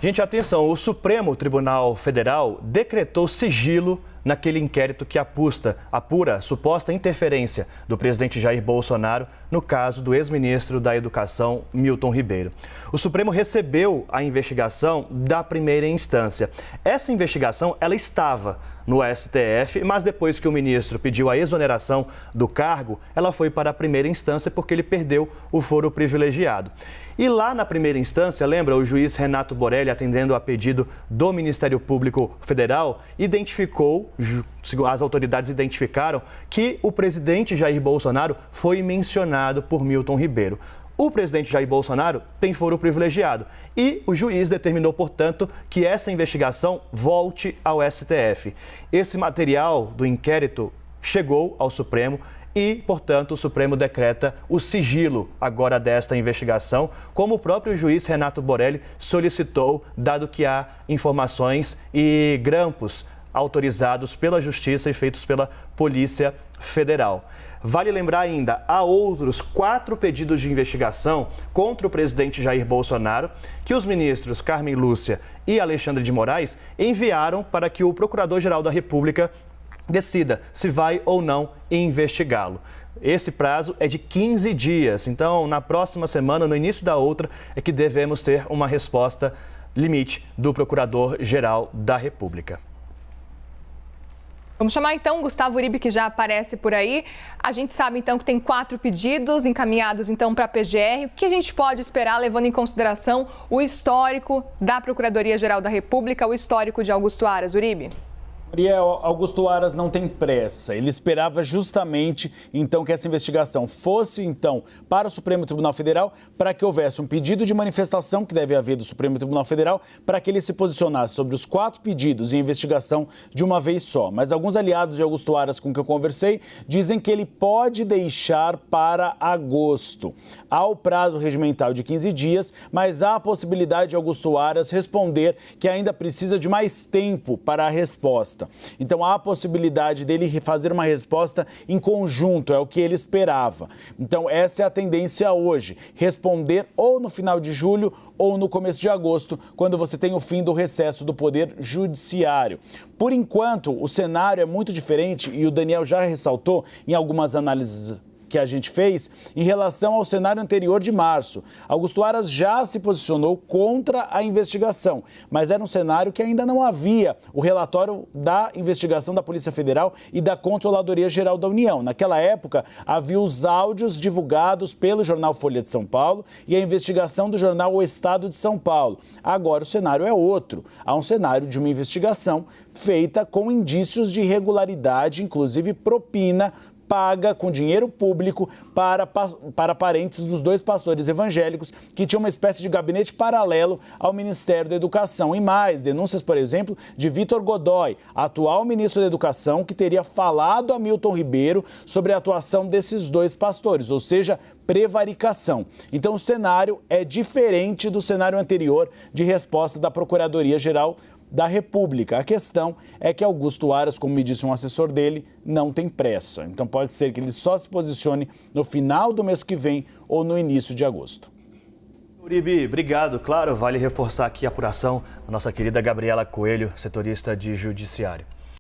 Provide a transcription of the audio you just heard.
Gente, atenção, o Supremo Tribunal Federal decretou sigilo naquele inquérito que apura a suposta interferência do presidente Jair Bolsonaro no caso do ex-ministro da Educação, Milton Ribeiro. O Supremo recebeu a investigação da primeira instância. Essa investigação, ela estava no STF, mas depois que o ministro pediu a exoneração do cargo, ela foi para a primeira instância porque ele perdeu o foro privilegiado. E lá na primeira instância, lembra, o juiz Renato Borelli, atendendo a pedido do Ministério Público Federal, as autoridades identificaram que o presidente Jair Bolsonaro foi mencionado por Milton Ribeiro. O presidente Jair Bolsonaro tem foro privilegiado e o juiz determinou, portanto, que essa investigação volte ao STF. Esse material do inquérito chegou ao Supremo e, portanto, o Supremo decreta o sigilo agora desta investigação, como o próprio juiz Renato Borelli solicitou, dado que há informações e grampos autorizados pela Justiça e feitos pela Polícia Federal. Vale lembrar ainda, há outros 4 pedidos de investigação contra o presidente Jair Bolsonaro, que os ministros Carmen Lúcia e Alexandre de Moraes enviaram para que o Procurador-Geral da República decida se vai ou não investigá-lo. Esse prazo é de 15 dias, então na próxima semana, no início da outra, é que devemos ter uma resposta limite do Procurador-Geral da República. Vamos chamar então o Gustavo Uribe, que já aparece por aí. A gente sabe então que tem 4 pedidos encaminhados então para a PGR. O que a gente pode esperar, levando em consideração o histórico da Procuradoria-Geral da República, o histórico de Augusto Aras? Uribe? Augusto Aras não tem pressa. Ele esperava justamente, então, que essa investigação fosse, então, para o Supremo Tribunal Federal, para que houvesse um pedido de manifestação, que deve haver do Supremo Tribunal Federal, para que ele se posicionasse sobre os 4 pedidos de investigação de uma vez só. Mas alguns aliados de Augusto Aras com que eu conversei dizem que ele pode deixar para agosto. Há o prazo regimental de 15 dias, mas há a possibilidade de Augusto Aras responder que ainda precisa de mais tempo para a resposta. Então, há a possibilidade dele fazer uma resposta em conjunto, é o que ele esperava. Então, essa é a tendência hoje, responder ou no final de julho ou no começo de agosto, quando você tem o fim do recesso do Poder Judiciário. Por enquanto, o cenário é muito diferente e o Daniel já ressaltou em algumas análises que a gente fez em relação ao cenário anterior de março. Augusto Aras já se posicionou contra a investigação, mas era um cenário que ainda não havia o relatório da investigação da Polícia Federal e da Controladoria Geral da União. Naquela época, havia os áudios divulgados pelo jornal Folha de São Paulo e a investigação do jornal O Estado de São Paulo. Agora o cenário é outro. Há um cenário de uma investigação feita com indícios de irregularidade, inclusive propina, paga com dinheiro público para parentes dos 2 pastores evangélicos que tinham uma espécie de gabinete paralelo ao Ministério da Educação. E mais, denúncias, por exemplo, de Vitor Godoy, atual ministro da Educação, que teria falado a Milton Ribeiro sobre a atuação desses 2 pastores, ou seja, prevaricação. Então, o cenário é diferente do cenário anterior de resposta da Procuradoria-Geral da República. A questão é que Augusto Aras, como me disse um assessor dele, não tem pressa. Então pode ser que ele só se posicione no final do mês que vem ou no início de agosto. Uribe, obrigado. Claro, vale reforçar aqui a apuração da nossa querida Gabriela Coelho, setorista de Judiciário.